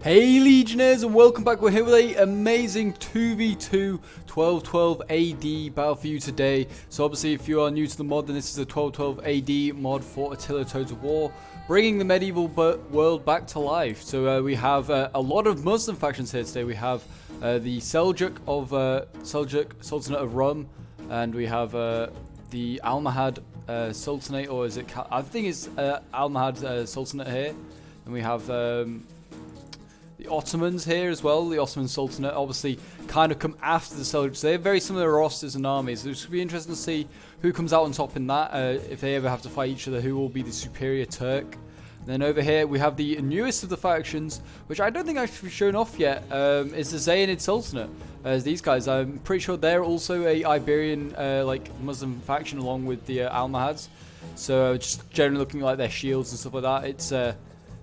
Hey Legionnaires, and welcome back. We're here with a amazing 2v2 1212 AD battle for you today. So obviously if you are new to the mod, then this is a 1212 AD mod for Attila Total War, bringing the medieval world back to life. So we have a lot of Muslim factions here today. We have the Seljuk Sultanate of Rum, and we have the Almohad Sultanate, or is it? I think it's Almohad Sultanate here, and we have the Ottomans here as well. The Ottoman Sultanate obviously kind of come after the Seljuks. They have very similar rosters and armies. So it should be interesting to see who comes out on top in that. If they ever have to fight each other, who will be the superior Turk. And then over here we have the newest of the factions, which I don't think I've actually shown off yet, is the Zaynid Sultanate. As these guys, I'm pretty sure they're also a Iberian like Muslim faction along with the Almohads. So just generally looking like their shields and stuff like that. It's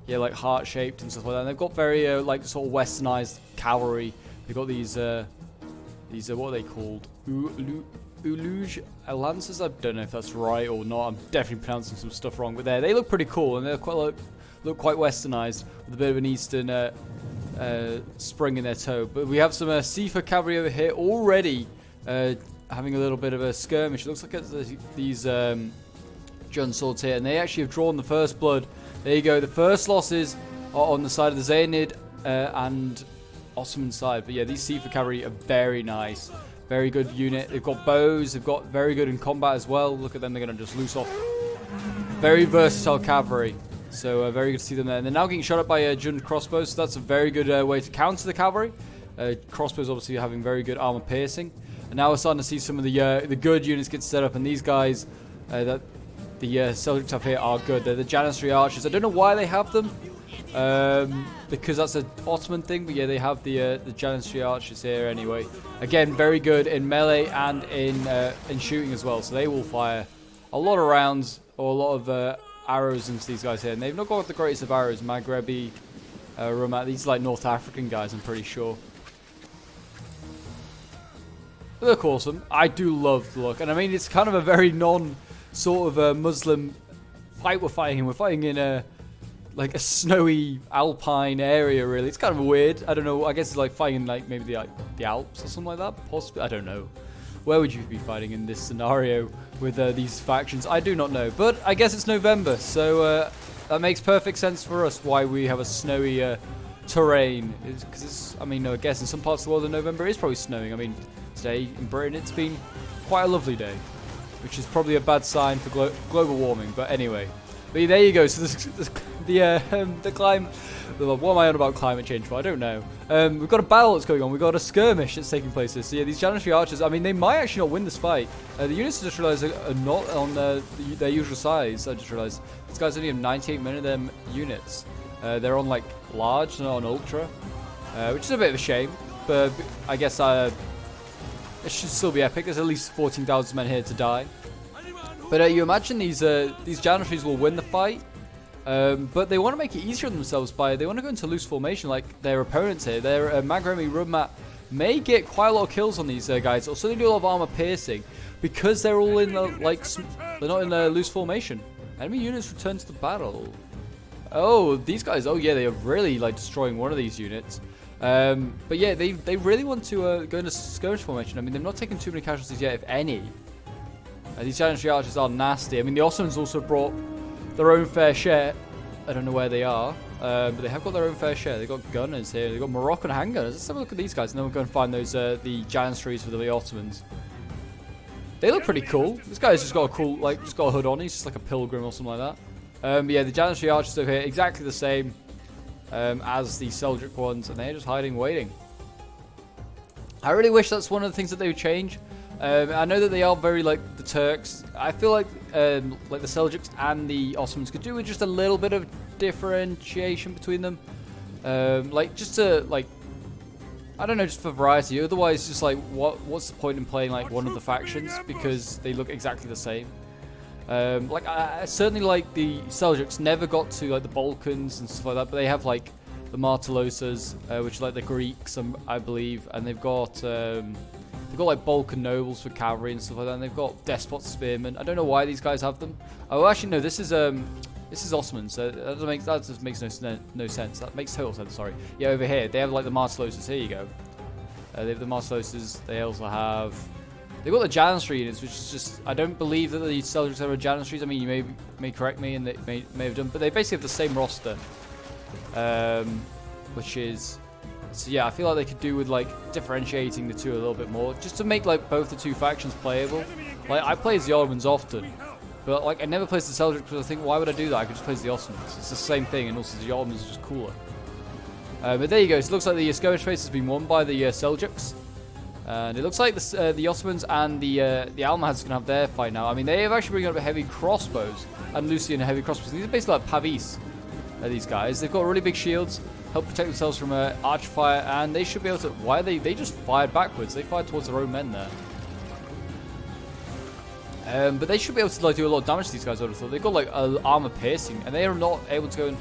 yeah, like heart-shaped and stuff like that. And they've got very like sort of westernized cavalry. They've got these what are they called? Uluj Lancers? I don't know if that's right or not. I'm definitely pronouncing some stuff wrong, but they look pretty cool, and they look quite westernized with a bit of an eastern spring in their toe. But we have some Sifa cavalry over here already having a little bit of a skirmish. It looks like it's these Jun swords here, and they actually have drawn the first blood. There you go. The first losses are on the side of the Zaynid and Ottoman side. But yeah, these Sifa cavalry are very nice. Very good unit. They've got bows. They've got very good in combat as well. Look at them. They're going to just loose off. Very versatile cavalry. So very good to see them there. And they're now getting shot at by Jun crossbows. So that's a very good way to counter the cavalry. Crossbows obviously having very good armor piercing. And now we're starting to see some of the good units get set up. And these guys that the Seljuks have here are good. They're the Janissary archers. I don't know why they have them, because that's an Ottoman thing. But yeah, they have the Janissary archers here anyway. Again, very good in melee and in shooting as well. So they will fire a lot of rounds or a lot of arrows into these guys here. And they've not got the greatest of arrows. Maghrebi, Rumat. These are like North African guys, I'm pretty sure. They look awesome. I do love the look, and I mean it's kind of a very sort of a Muslim fight we're fighting in. We're fighting in a like a snowy alpine area, really. It's kind of weird. I don't know. I guess it's like fighting in like maybe the Alps or something like that. Possibly. I don't know. Where would you be fighting in this scenario with these factions? I do not know. But I guess it's November, so that makes perfect sense for us why we have a snowy terrain. Because it's, I mean, I guess in some parts of the world in November it is probably snowing. I mean, today in Britain it's been quite a lovely day, which is probably a bad sign for global warming. But anyway, but there you go. So the climate. What am I on about climate change for? I don't know. We've got a battle that's going on. We've got a skirmish that's taking place here. So yeah, these Janissary archers, I mean, they might actually not win this fight. The units I just realised are not on their usual size. I just realised these guys only have 98 men of them units. They're on like large, not on ultra, which is a bit of a shame. But I guess it should still be epic. There's at least 14,000 men here to die. But you imagine these Janissaries will win the fight, but they want to make it easier on themselves they want to go into loose formation like their opponents here. Their Maghrebi Rumat may get quite a lot of kills on these guys. Also, they do a lot of armor piercing because they're all in they're not in loose formation. Enemy units return to the battle. Oh, these guys! Oh yeah, they are really like destroying one of these units. But yeah, they really want to go into skirmish formation. I mean, they've not taken too many casualties yet, if any. These Janissary archers are nasty. I mean, the Ottomans also brought their own fair share. I don't know where they are, but they have got their own fair share. They've got gunners here. They've got Moroccan handgunners. Let's have a look at these guys, and then we'll go and find those the Janissaries for the Ottomans. They look pretty cool. This guy's just got a cool, like, just got a hood on. He's just like a pilgrim or something like that. But yeah, the Janissary archers over here, exactly the same as the Seljuk ones, and they're just hiding, waiting. I really wish that's one of the things that they would change. I know that they are very like the Turks. I feel like the Seljuks and the Ottomans could do with just a little bit of differentiation between them. Like just to like, I don't know, just for variety. Otherwise, just like what's the point in playing like one of the factions because they look exactly the same. Like I certainly like the Seljuks never got to like the Balkans and stuff like that, but they have like the Martelosas, which are like the Greeks, I believe, and they've got like Balkan nobles for cavalry and stuff like that, and they've got despot spearmen. I don't know why these guys have them. Oh, actually no, this is This is Ottomans, so that just makes no sense. That makes total sense, sorry. Yeah, over here, they have like the Marteloses. Here you go. They have the Marteloses. They also have... They've got the Janissary units, which is just... I don't believe that the Seljuks have Janissaries. I mean, you may correct me, and they may have done, but they basically have the same roster. Which is... So yeah, I feel like they could do with like differentiating the two a little bit more, just to make like both the two factions playable. Like I play as the Ottomans often, but like I never play as the Seljuks because I think, why would I do that? I could just play as the Ottomans. It's the same thing, and also the Ottomans are just cooler. But there you go. So it looks like the skirmish phase has been won by the Seljuks, and it looks like the Ottomans and the Almohads can have their fight now. I mean, they have actually bringing up heavy crossbows and Lucian heavy crossbows. These are basically like Pavis. These guys, they've got really big shields. Help protect themselves from arch fire, and they should be able to... Why are they just fired backwards? They fired towards their own men there. But they should be able to like do a lot of damage to these guys, I would have thought. They've got like armor piercing, and they are not able to go in...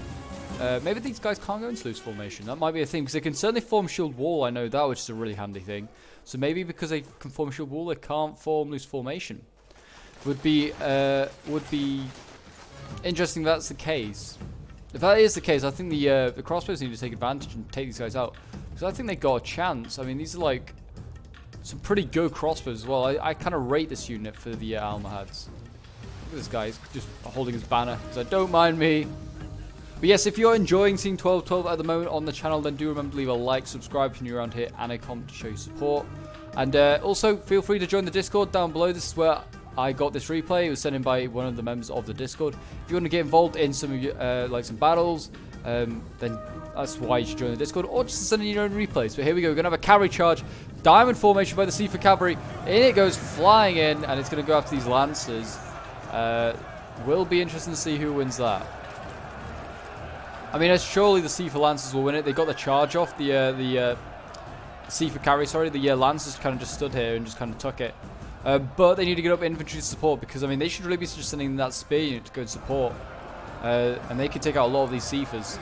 maybe these guys can't go into loose formation. That might be a thing, because they can certainly form shield wall, I know that, which is a really handy thing. So maybe because they can form shield wall, they can't form loose formation. Would be interesting if that's the case. If that is the case, I think the crossbows need to take advantage and take these guys out. Because I think they got a chance. I mean, these are like some pretty good crossbows as well. I kind of rate this unit for the Almohads. Look at this guy, he's just holding his banner. So don't mind me. But yes, if you're enjoying seeing 1212 at the moment on the channel, then do remember to leave a like, subscribe if you're new around here, and a comment to show your support. And also, feel free to join the Discord down below. This is where I got this replay. It was sent in by one of the members of the Discord. If you want to get involved in some of your, like some battles, then that's why you should join the Discord, or just send in your own replays. But here we go. We're gonna have a cavalry charge, diamond formation by the Seafer cavalry. In it goes flying in, and it's gonna go after these lancers. Will be interesting to see who wins that. I mean, surely the Seafer lancers will win it. They got the charge off the Seafer cavalry. Sorry, the lancers kind of just stood here and just kind of took it. But they need to get up infantry support, because I mean they should really be just sending that spear unit to go and support, and they can take out a lot of these Seafers.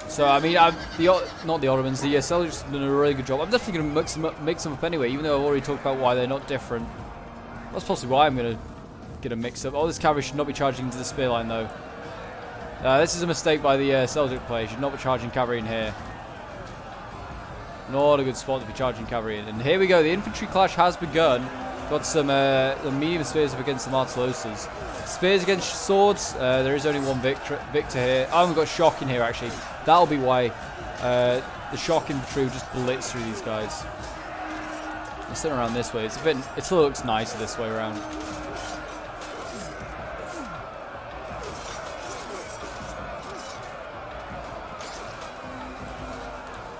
So I mean, not the Ottomans, the Seljuks have done a really good job. I'm definitely going to mix them up anyway, even though I've already talked about why they're not different. That's possibly why I'm going to get a mix up. Oh, this cavalry should not be charging into the spear line though. This is a mistake by the Seljuk player. Should not be charging cavalry in here. Not a good spot to be charging cavalry in. And here we go. The infantry clash has begun. Got some the medium spears up against the Marteloses. Spears against swords. There is only one victor here. Oh, we've got shock in here, actually. That'll be why the shock infantry will just blitz through these guys. Let's turn around this way. It still looks nicer this way around.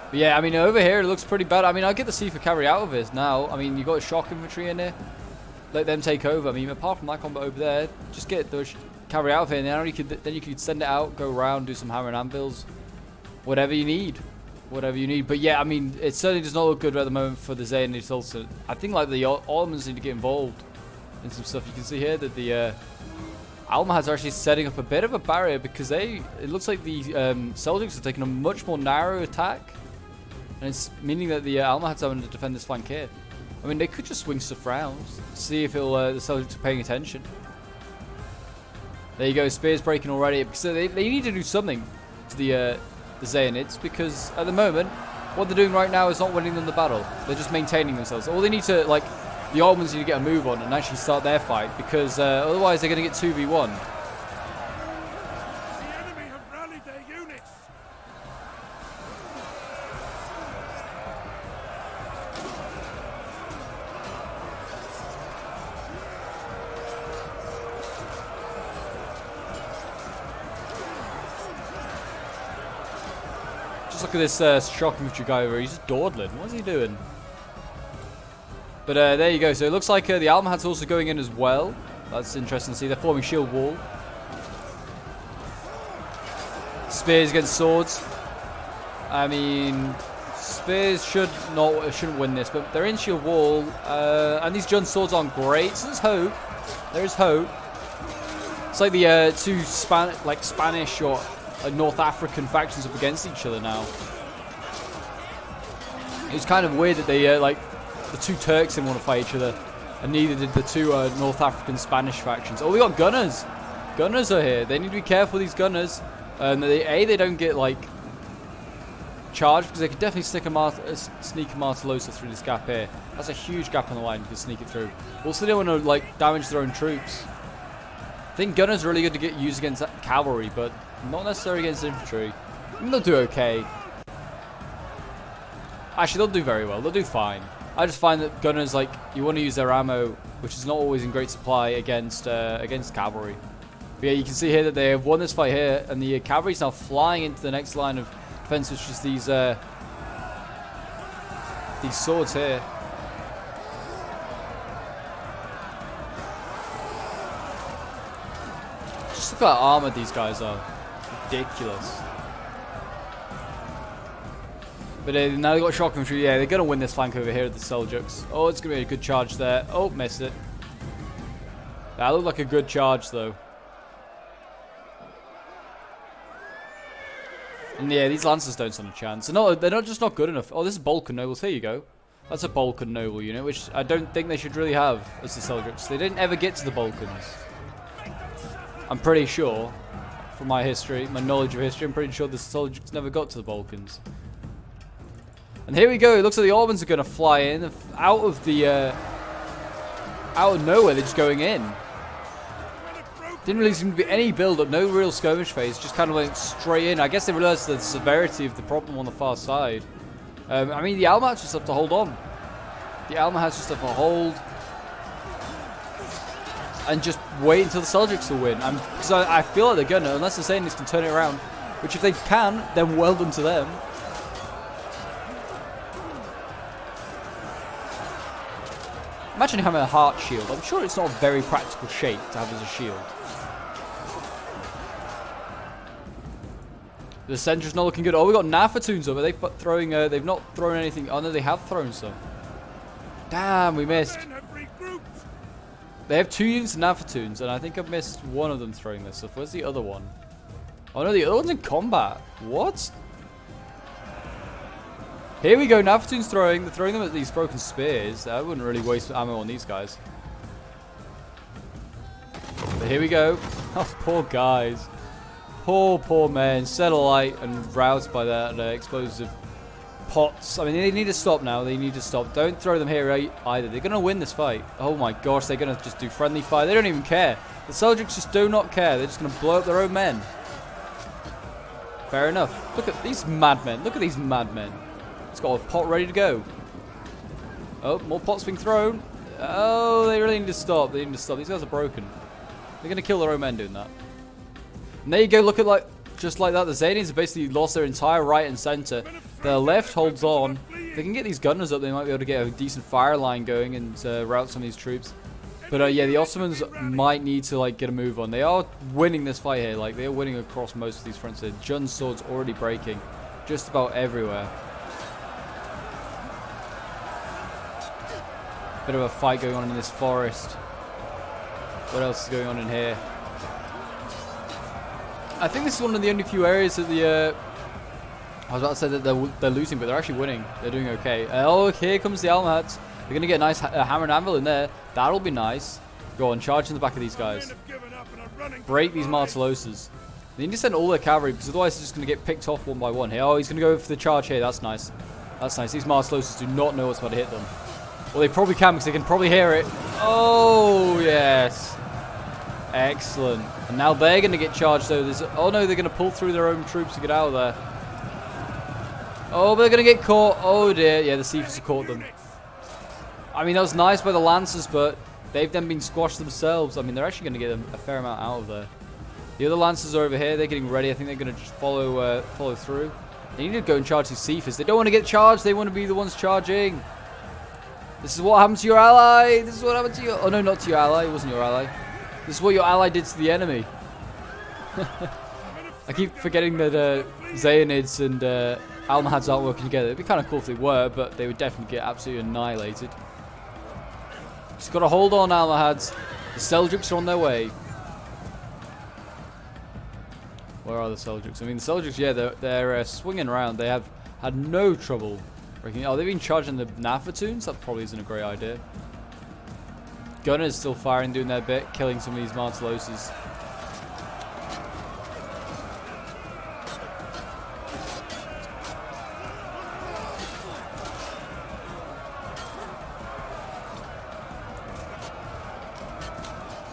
But yeah, I mean, over here it looks pretty bad. I mean, I'll get the Seafer cavalry out of this now. I mean, you've got shock infantry in there. Let them take over. I mean, apart from that combat over there, just get the cavalry out of here, and then you could send it out, go around, do some hammer and anvils. Whatever you need. Whatever you need. But yeah, I mean, it certainly does not look good at the moment for the Zaynite also. I think like the Ottomans need to get involved in some stuff. You can see here that the Almohads are actually setting up a bit of a barrier, because it looks like the Seljuks are taking a much more narrow attack. And it's meaning that the Almohads are having to defend this flank here. I mean, they could just swing stuff round, see if the Seljuks are paying attention. There you go, spears breaking already. Because they need to do something to the Zayanids, because at the moment, what they're doing right now is not winning them the battle. They're just maintaining themselves. All they need to, like, the Ottomans need to get a move on and actually start their fight, because otherwise they're going to get 2v1. Just look at this shock infantry guy over here. He's just dawdling. What's he doing? But there you go. So it looks like the Almohads also going in as well. That's interesting to see. They're forming shield wall. Spears against swords. I mean, spears shouldn't win this, but they're in shield wall. And these Jun swords aren't great. So there's hope. There is hope. It's like the two Spanish or North African factions up against each other now. It's kind of weird that they the two Turks didn't want to fight each other, and neither did the two North African Spanish factions. Oh, we got gunners. Gunners are here. They need to be careful, these gunners. They don't get, like, charged, because they could definitely sneak a Martellosa through this gap here. That's a huge gap on the line. You can sneak it through. Also, they don't want to, like, damage their own troops. I think gunners are really good to get used against cavalry, but not necessarily against infantry. I mean, they'll do okay. Actually, they'll do very well. They'll do fine. I just find that gunners, like, you want to use their ammo, which is not always in great supply against cavalry. But yeah, you can see here that they have won this fight here, and the cavalry's now flying into the next line of defense, which is these swords here. Just look how armored these guys are. Ridiculous. But now they've got shock infantry. Yeah, they're going to win this flank over here at the Seljuks. Oh, it's going to be a good charge there. Oh, missed it. That looked like a good charge, though. And yeah, these Lancers don't stand a chance. They're not just not good enough. Oh, this is Balkan Nobles. Here you go. That's a Balkan Noble unit, which I don't think they should really have as the Seljuks. They didn't ever get to the Balkans. I'm pretty sure, from my history, my knowledge of history, I'm pretty sure the Seljuks never got to the Balkans. And here we go. It looks like the Ottomans are going to fly in out of nowhere. They're just going in. Didn't really seem to be any build-up, no real skirmish phase, just kind of went straight in. I guess they realised the severity of the problem on the far side. I mean, the Almahats just have to hold on. The Almahats just have to hold and just wait until the Seljuks will win. Because I feel like they're going to, unless the Saiyans can turn it around. Which, if they can, then well done to them. Imagine having a heart shield. I'm sure it's not a very practical shape to have as a shield. The centre's not looking good. Oh, we got Nafatoons over. They've not thrown anything. Oh no, they have thrown some. Damn, we missed. They have 2 units of Nafatoons, and I think I've missed one of them throwing this stuff. Where's the other one? Oh no, the other one's in combat. What? Here we go, Nafatoon's throwing. They're throwing them at these broken spears. I wouldn't really waste ammo on these guys. But here we go. Oh, poor guys. Poor men. Set alight and roused by that explosive pots. I mean, they need to stop now. They need to stop. Don't throw them here either. They're going to win this fight. Oh my gosh, they're going to just do friendly fire. They don't even care. The Seljuks just do not care. They're just going to blow up their own men. Fair enough. Look at these madmen. Look at these madmen. It's got a pot ready to go. Oh, more pots being thrown. Oh, they really need to stop. They need to stop. These guys are broken. They're going to kill their own men doing that. And there you go. Look at just like that. The Zainians have basically lost their entire right and center. Their left holds on. If they can get these gunners up, they might be able to get a decent fire line going and rout some of these troops. But yeah, the Ottomans might need to get a move on. They are winning this fight here. They are winning across most of these fronts. Their Jun's swords already breaking just about everywhere. Bit of a fight going on in this forest. What else is going on in here? I think this is one of the only few areas that I was about to say that they're losing, but they're actually winning. They're doing okay. Oh, here comes the Almahats. They're going to get a nice hammer and anvil in there. That'll be nice. Go on, charge in the back of these guys. Break these Martellosas. They need to send all their cavalry, because otherwise they're just going to get picked off one by one here. Oh, he's going to go for the charge here. That's nice. That's nice. These Martellosas do not know what's about to hit them. Well, they probably can, because they can probably hear it. Oh, yes. Excellent. And now they're going to get charged, though. Oh, no, they're going to pull through their own troops to get out of there. Oh, but they're going to get caught. Oh, dear. Yeah, the Cephas have caught them. I mean, that was nice by the Lancers, but they've then been squashed themselves. I mean, they're actually going to get a fair amount out of there. The other Lancers are over here. They're getting ready. I think they're going to just follow through. They need to go and charge these Cephas. They don't want to get charged. They want to be the ones charging. This is what happened to your ally. This is what happened to your... Oh, no, not to your ally. It wasn't your ally. This is what your ally did to the enemy. I keep forgetting that Zainids and Almohads aren't working together. It'd be kind of cool if they were, but they would definitely get absolutely annihilated. Just got to hold on, Almohads. The Seljuks are on their way. Where are the Seljuks? I mean, the Seljuks, yeah, they're swinging around. They have had no trouble breaking. Oh, they've been charging the Nafatoons? That probably isn't a great idea. Gunners still firing, doing their bit, killing some of these Martellosas.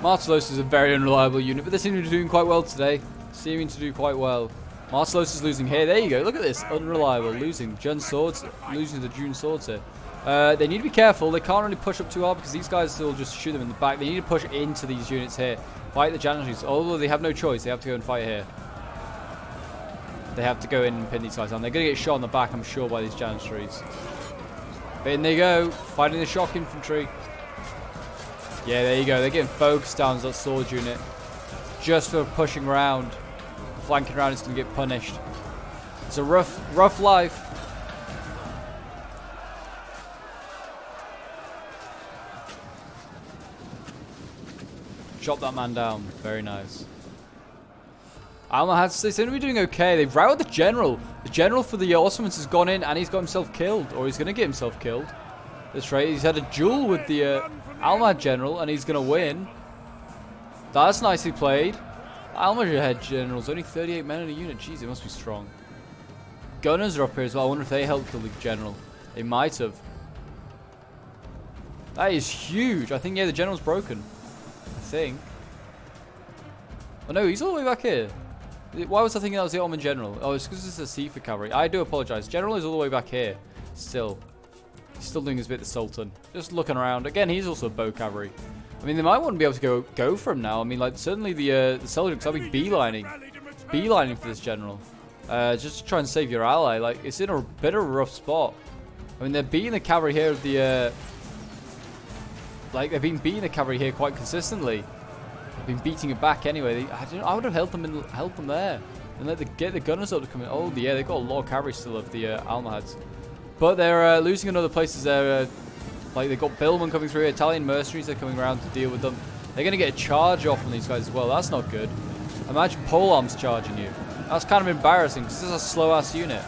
Martelos is a very unreliable unit, but they seem to be doing quite well today. Seeming to do quite well. Martelos is losing here. There you go. Look at this. Unreliable. Losing. Jun swords. Losing the June swords here. They need to be careful. They can't really push up too hard because these guys still just shoot them in the back. They need to push into these units here. Fight the Janissaries. Although they have no choice. They have to go and fight here. They have to go in and pin these guys down. They're going to get shot in the back, I'm sure, by these Janissaries. But in they go. Fighting the shock infantry. Yeah, there you go. They're getting focused down as that sword unit. Just for pushing around. Flanking around is going to get punished. It's a rough life. Chop that man down. Very nice. Almohads, they seem to be doing okay. They've routed the general. The general for the Ottomans has gone in and he's got himself killed. Or he's going to get himself killed. That's right. He's had a duel with the Almohad general and he's going to win. That's nicely played. Almohad general's only 38 men in a unit. Jeez, it must be strong. Gunners are up here as well. I wonder if they helped kill the general. They might have. That is huge. I think, yeah, the general's broken. I think. Oh no, he's all the way back here. Why was I thinking that was the Ottoman general? Oh, it's because it's a Sifa cavalry. I do apologize. General is all the way back here. Still. He's still doing his bit, the Sultan. Just looking around. Again, he's also bow cavalry. I mean, they might want to be able to go for him now. I mean, like, certainly the Seljuks, I'll be beelining for this general. Just to try and save your ally. Like, it's in a bit of a rough spot. I mean, they're beating the cavalry here of the, like, they've been beating the cavalry here quite consistently. They've been beating it back anyway. I would have held them there. And get the gunners up to come in. Oh, yeah, they've got a lot of cavalry still of the Almohads. But they're losing in other places there. Like, they've got Billman coming through. Italian mercenaries are coming around to deal with them. They're going to get a charge off on these guys as well. That's not good. Imagine polearms charging you. That's kind of embarrassing because this is a slow-ass unit.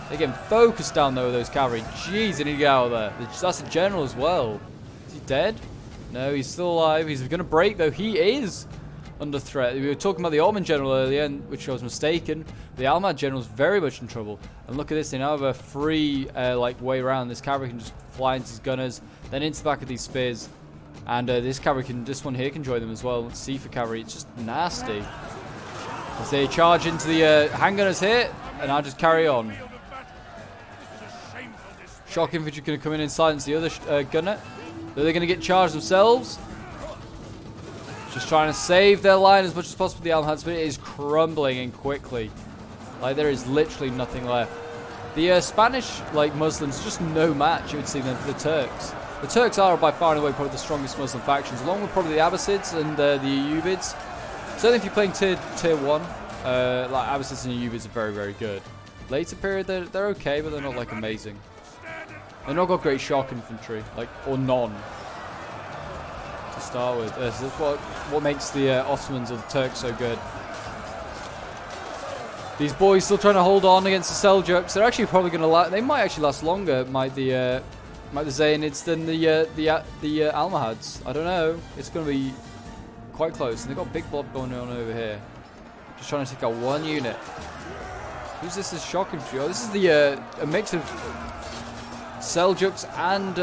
They're getting focused down there with those cavalry. Jeez, they need to get out of there. That's a general as well. Is he dead? No, he's still alive. He's going to break, though. He is under threat. We were talking about the Ottoman general earlier, which I was mistaken. The Almohad general is very much in trouble. And look at this. They now have a free like way around. This cavalry can just fly into his gunners, then into the back of these spears. And this one here can join them as well. Sifa cavalry. It's just nasty. As they charge into the handgunners here, and I'll just carry on. Shock infantry going to come in and silence the other gunner. They're going to get charged themselves. Just trying to save their line as much as possible. The Almohads, but it is crumbling in quickly. Like, there is literally nothing left. The Spanish, like, Muslims, just no match, you would see them, for the Turks. The Turks are by far and away probably the strongest Muslim factions, along with probably the Abbasids and the Ayyubids. Certainly if you're playing tier 1, like Abbasids and Ayyubids are very, very good. Later period, they're okay, but they're not, like, amazing. They've not got great shock infantry, like, or none, to start with. That's what makes the Ottomans or the Turks so good. These boys still trying to hold on against the Seljuks. They're actually probably going to last. They might actually last longer, might the Zainids than the Almohads. I don't know. It's going to be quite close. And they've got big blob going on over here. Just trying to take out one unit. Who's this? Is shock infantry? Oh, this is the a mix of Seljuks and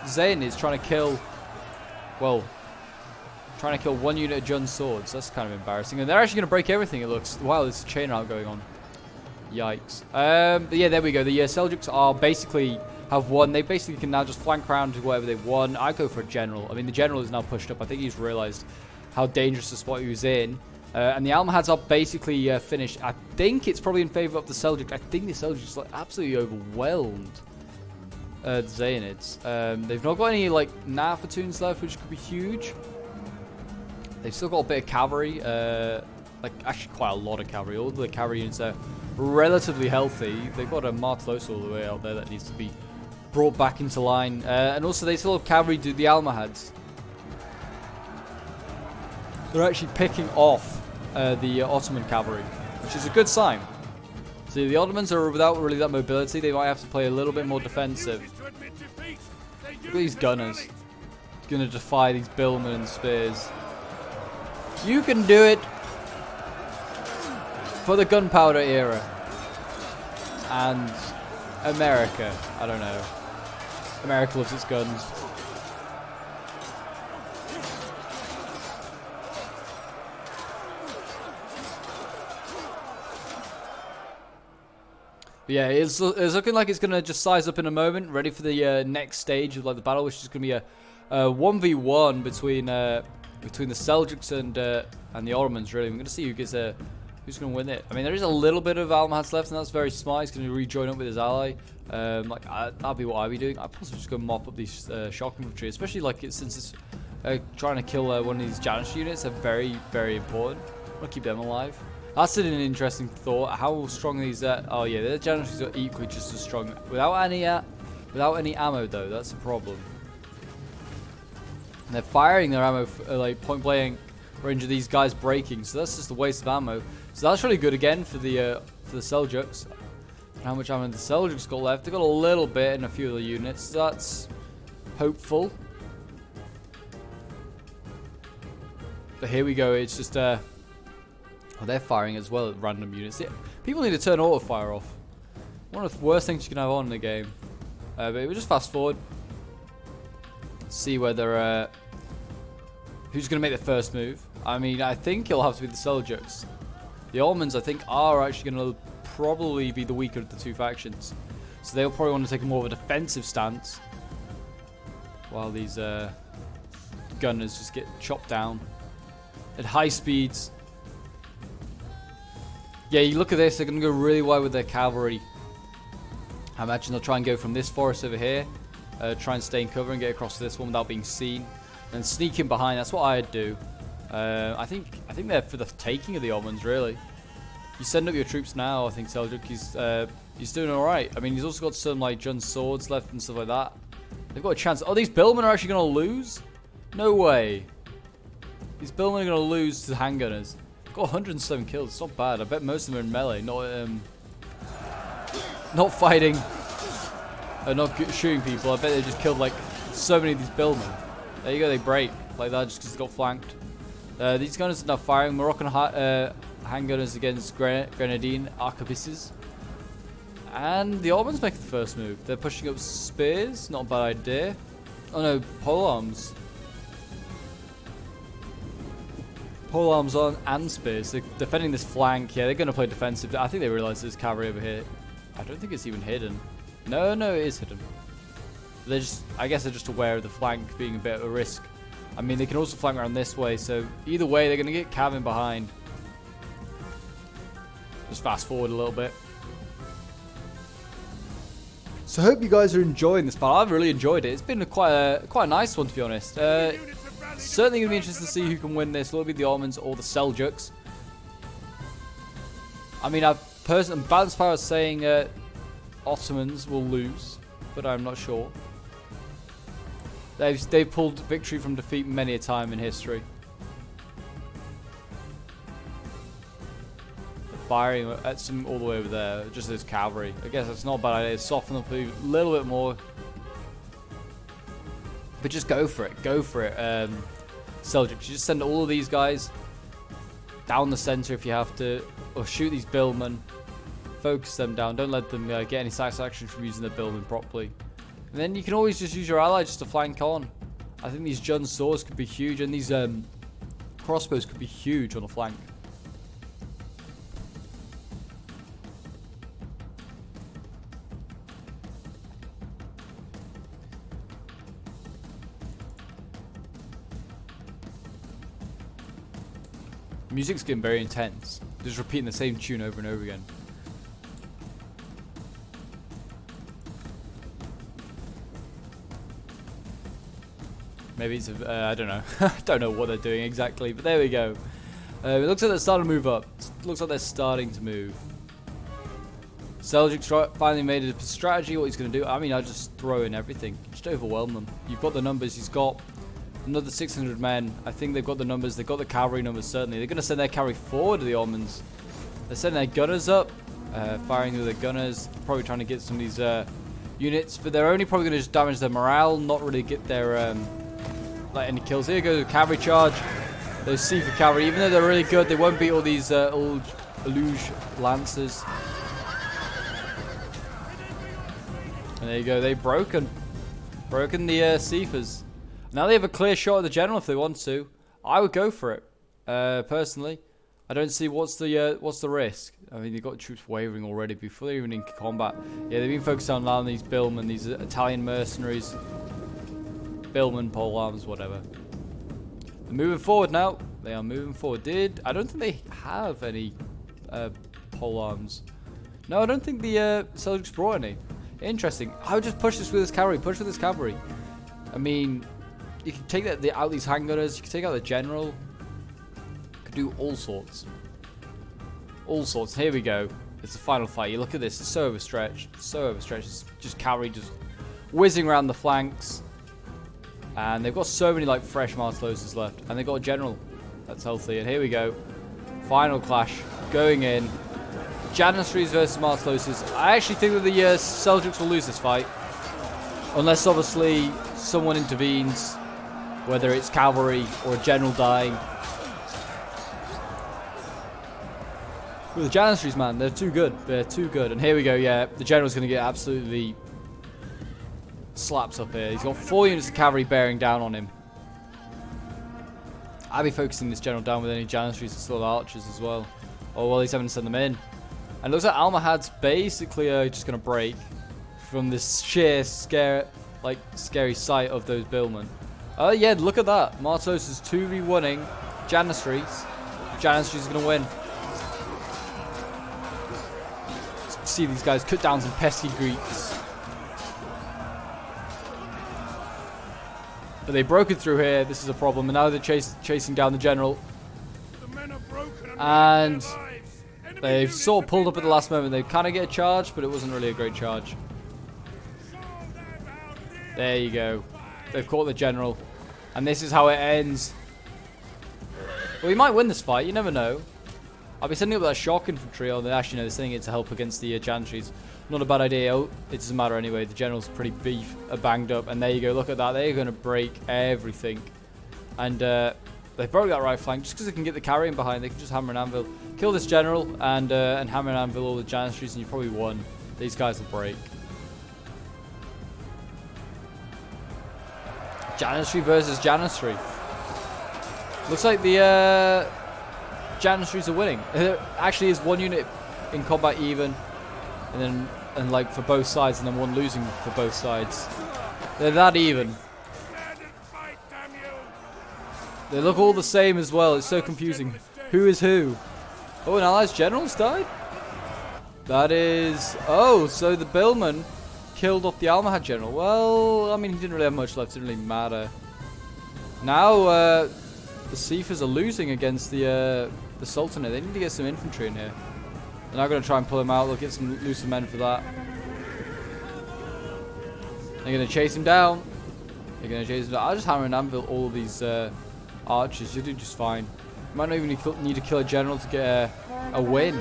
Zainids trying to kill. Well, trying to kill one unit of Jun swords. That's kind of embarrassing. And they're actually going to break everything, it looks. Wow, there's a chain out going on. Yikes. But yeah, there we go. The Seljuks are basically have won. They basically can now just flank around to whatever they want. I go for a general. I mean, the general is now pushed up. I think he's realized how dangerous the spot he was in. And the Almohads are basically finished. I think it's probably in favor of the Seljuks. I think the Seljuks are like absolutely overwhelmed. The Zainids. They've not got any like Nafatoons left, which could be huge. They've still got a bit of cavalry, like actually quite a lot of cavalry. All the cavalry units are relatively healthy. They've got a Martelos all the way out there that needs to be brought back into line. And also they still have cavalry to the Almohads. They're actually picking off the Ottoman cavalry, which is a good sign. See, the Ottomans are without really that mobility. They might have to play a little bit more defensive. Look at these gunners. Going to defy these billmen and spears. You can do it for the gunpowder era. And America. I don't know. America loves its guns. But yeah, it's looking like it's gonna just size up in a moment, ready for the next stage of like the battle, which is gonna be a 1v1 between the Seljuks and the Ottomans. Really, we're gonna see who's gonna win it. I mean, there is a little bit of Almahad's left, and that's very smart. He's gonna rejoin up with his ally. That'd be what I'd be doing. I'd possibly just go mop up these shock infantry, especially like since it's trying to kill one of these janitor units. Are very, very important. I want to keep them alive. That's an interesting thought. How strong are these? Oh yeah, the janitors are equally just as strong. Without any ammo though, that's a problem. And they're firing their ammo like point blank range of these guys breaking, so that's just a waste of ammo. So that's really good again for the Seljuks. And how much ammo the Seljuks got left? They got a little bit in a few of the units. So that's hopeful. But here we go. It's just oh, they're firing as well at random units. Yeah, people need to turn auto fire off. One of the worst things you can have on in the game. But we'll just fast forward. See whether who's going to make the first move. I mean, I think it'll have to be the Seljuks. The Ottomans, I think, are actually going to probably be the weaker of the two factions. So they'll probably want to take more of a defensive stance. While these gunners just get chopped down at high speeds. Yeah, you look at this, they're going to go really wide with their cavalry. I imagine they'll try and go from this forest over here. Try and stay in cover and get across this one without being seen. And sneak in behind, that's what I'd do. I think they're for the taking of the Ottomans, really. You send up your troops now, I think Seljuk, he's doing alright. I mean, he's also got some like Jun's swords left and stuff like that. They've got a chance. Oh, these Billmen are actually going to lose? No way. These Billmen are going to lose to the handgunners. Got 107 kills. It's not bad. I bet most of them are in melee, not fighting, not shooting people. I bet they just killed like so many of these Billmen. There you go. They break like that just because they got flanked. These gunners are now firing Moroccan handgunners against Grenadine arquebuses. And the Ottomans make the first move. They're pushing up spears. Not a bad idea. Oh no, polearms. Polearms on and spears. They're defending this flank. Yeah, they're going to play defensive. I think they realize there's cavalry over here. I don't think it's even hidden. No, it is hidden. They're just, I guess they're just aware of the flank being a bit of a risk. I mean, they can also flank around this way, so either way, they're going to get cav in behind. Just fast forward a little bit. So I hope you guys are enjoying this part. I've really enjoyed it. It's been quite a nice one, to be honest. Certainly going to be interested to see who can win this. Will it be the Ottomans or the Seljuks? I mean, Balance Power is saying Ottomans will lose, but I'm not sure. They've pulled victory from defeat many a time in history. Firing at some all the way over there, just as cavalry. I guess that's not a bad idea. Soften up a little bit more. But just go for it. Go for it. Seljuk, you just send all of these guys down the center if you have to. Or shoot these Billmen. Focus them down. Don't let them get any satisfaction from using the Billmen properly. And then you can always just use your ally just to flank on. I think these Jun swords could be huge. And these crossbows could be huge on the flank. Music's getting very intense. Just repeating the same tune over and over again. Maybe it's I don't know. I don't know what they're doing exactly, but there we go. It looks like they're starting to move up. It looks like they're starting to move. Seljuk finally made a strategy. What he's going to do? I mean, I just throw in everything. Just overwhelm them. You've got the numbers. He's got another 600 men. I think they've got the numbers. They've got the cavalry numbers, certainly. They're going to send their cavalry forward to the Ottomans. They're sending their gunners up. Firing with their gunners. Probably trying to get some of these units. But they're only probably going to just damage their morale. Not really get their like any kills. Here goes a cavalry charge. Those Seafood cavalry, even though they're really good, they won't beat all these old Aluge lancers. And there you go. They've broken the Seafers. Now they have a clear shot at the general if they want to. I would go for it, personally. I don't see what's the risk. I mean, they've got troops wavering already before they're even in combat. Yeah, they've been focused on allowing these billmen, these Italian mercenaries, billmen, pole arms, whatever. They're moving forward now. They are moving forward. I don't think they have any pole arms. No, I don't think the Seljuks brought any. Interesting. I would just push this with this cavalry. Push with this cavalry. I mean, you can take out these handgunners. You can take out the general. You can do all sorts. All sorts. Here we go. It's the final fight. You look at this. It's so overstretched. So overstretched. It's just cavalry just whizzing around the flanks. And they've got so many like fresh Marteloses left. And they've got a general that's healthy. And here we go. Final clash. Going in. Janissaries versus Marteloses. I actually think that the Seljuks will lose this fight. Unless obviously someone intervenes. Whether it's cavalry or a general dying. With the Janissaries, man, they're too good. They're too good. And here we go, yeah. The general's going to get absolutely slaps up here. He's got 4 units of cavalry bearing down on him. I'll be focusing this general down with any Janissaries and still archers as well. Oh, well, he's having to send them in. And it looks like Almohad's basically just going to break from this sheer scary sight of those billmen. Oh, yeah, look at that. Martos is 2v1ing Janissaries. Janissaries is going to win. See these guys cut down some pesky Greeks. But they broke it through here. This is a problem. And now they're chasing down the general. And they've sort of pulled up at the last moment. They kind of get a charge, but it wasn't really a great charge. There you go. They've caught the general. And this is how it ends. Well, we might win this fight. You never know. I'll be sending up that shock infantry. Or actually, no, they're sending it to help against the Janissaries. Not a bad idea. Oh, it doesn't matter anyway. The general's pretty banged up. And there you go. Look at that. They're going to break everything. And they broke that right flank just because they can get the carrying behind. They can just hammer and anvil. Kill this general and hammer and anvil all the Janissaries, and you probably won. These guys will break. Janissary versus Janissary. Looks like the Janissaries are winning. There actually is 1 unit in combat even, and like for both sides, and then 1 losing for both sides. They're that even. They look all the same as well. It's so confusing. Who is who? Oh, an allies general's died? That is... Oh, so the billman killed off the Almohad general. Well, I mean, he didn't really have much left. It didn't really matter. Now, the Sifas are losing against the Sultanate. They need to get some infantry in here. They're now going to try and pull him out. They'll get some looser men for that. They're going to chase him down. They're going to chase him down. I'll just hammer and anvil all of these archers. You'll do just fine. You might not even need to kill a general to get a win.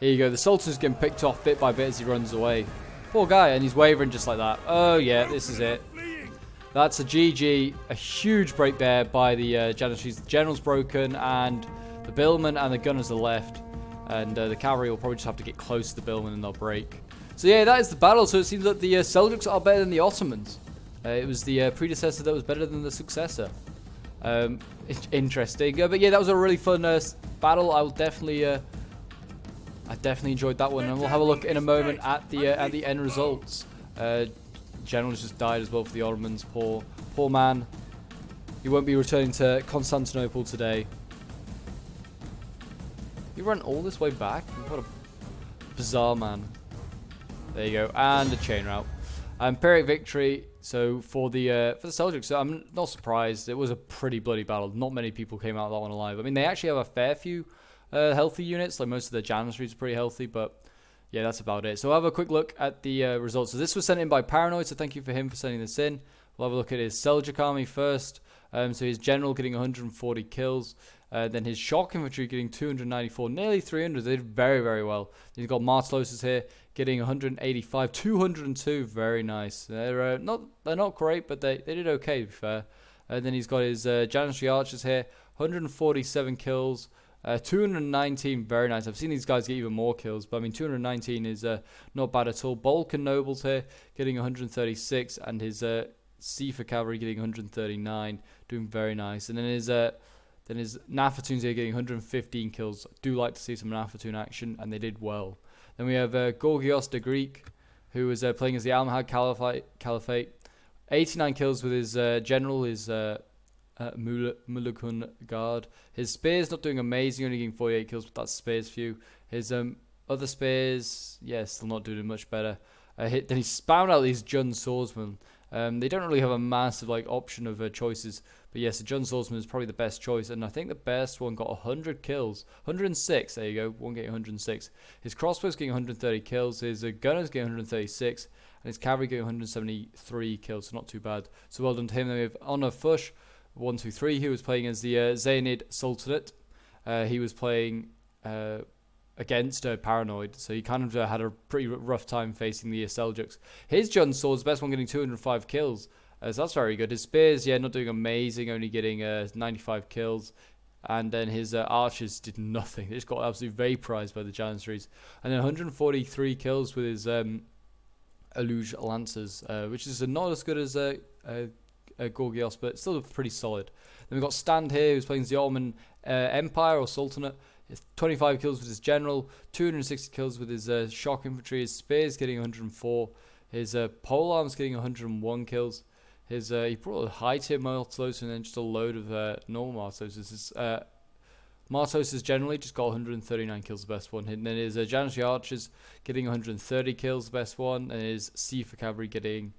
Here you go. The Sultan's getting picked off bit by bit as he runs away. Poor guy, and he's wavering just like that. Oh yeah, this is it. That's a GG. A huge break there by the Janissaries. The general's broken, and the billmen and the gunners are left. And the cavalry will probably just have to get close to the billmen and they'll break. So yeah, that is the battle. So it seems that the Seljuks are better than the Ottomans. It was the predecessor that was better than the successor. Interesting. But yeah, that was a really fun battle. I definitely enjoyed that one, and we'll have a look in a moment at the end results. General's just died as well for the Ottomans. Poor man. He won't be returning to Constantinople today. He ran all this way back. What a bizarre man. There you go, and a chain route. Pyrrhic victory. So for the Seljuks, so I'm not surprised. It was a pretty bloody battle. Not many people came out of that one alive. I mean, they actually have a fair few healthy units. Like most of the Janissaries are pretty healthy, but yeah, that's about it. So I'll have a quick look at the results. So this was sent in by Paranoid, so thank you for him for sending this in. We'll have a look at his Seljuk army first. So his general getting 140 kills. Then his shock infantry getting 294, nearly 300. They did very, very well. He's got Marteloses here getting 185, 202. Very nice. They're not great, but they did okay, to be fair. And then he's got his Janissary archers here, 147 kills. 219, very nice. I've seen these guys get even more kills, but I mean 219 is not bad at all. Balkan nobles here getting 136, and his C for cavalry getting 139, doing very nice. And then his Nafatoons here getting 115 kills. I do like to see some Nafatoon action, and they did well. Then we have Gorgios the Greek, who was playing as the Almohad Caliphate. 89 kills with his general, his Mulukun Guard. His spears not doing amazing, only getting 48 kills, but that's spears few. His other spears, yeah, still not doing much better. Then he spammed out these Jun Swordsmen. They don't really have a massive option of choices, but yes, the Jun Swordsman is probably the best choice, and I think the best one got 100 kills, 106. There you go, one getting 106. His crossbow's getting 130 kills. His gunners getting 136, and his cavalry getting 173 kills. So not too bad. So well done to him. Then we have Honor Fush, 123. He was playing as the Zaynid Sultanate. He was playing against Paranoid, so he kind of had a pretty rough time facing the Seljuks. His Jun Sword's the best one, getting 205 kills, so that's very good. His spears, yeah, not doing amazing, only getting 95 kills, and then his archers did nothing. They just got absolutely vaporized by the Janissaries, and then 143 kills with his Aluge Lancers, which is not as good as Gorgios, but still pretty solid. Then we've got Stand here, who's playing the Ottoman Empire or Sultanate. 25 kills with his general, 260 kills with his shock infantry. His spears getting 104. His pole arms getting 101 kills. His he brought a high tier Martos and then just a load of normal Martos. His Martos generally just got 139 kills, the best one. And then his Janissary archers getting 130 kills, the best one. And his C for cavalry getting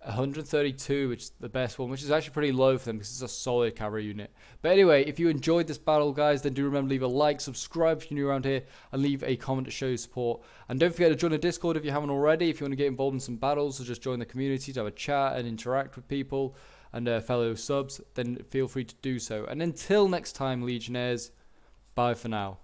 132, which is the best one, which is actually pretty low for them because it's a solid cavalry unit. But anyway, if you enjoyed this battle, guys, then do remember to leave a like, subscribe if you're new around here, and leave a comment to show your support. And don't forget to join the Discord if you haven't already. If you want to get involved in some battles or just join the community to have a chat and interact with people and fellow subs, then feel free to do so. And until next time, Legionnaires, bye for now.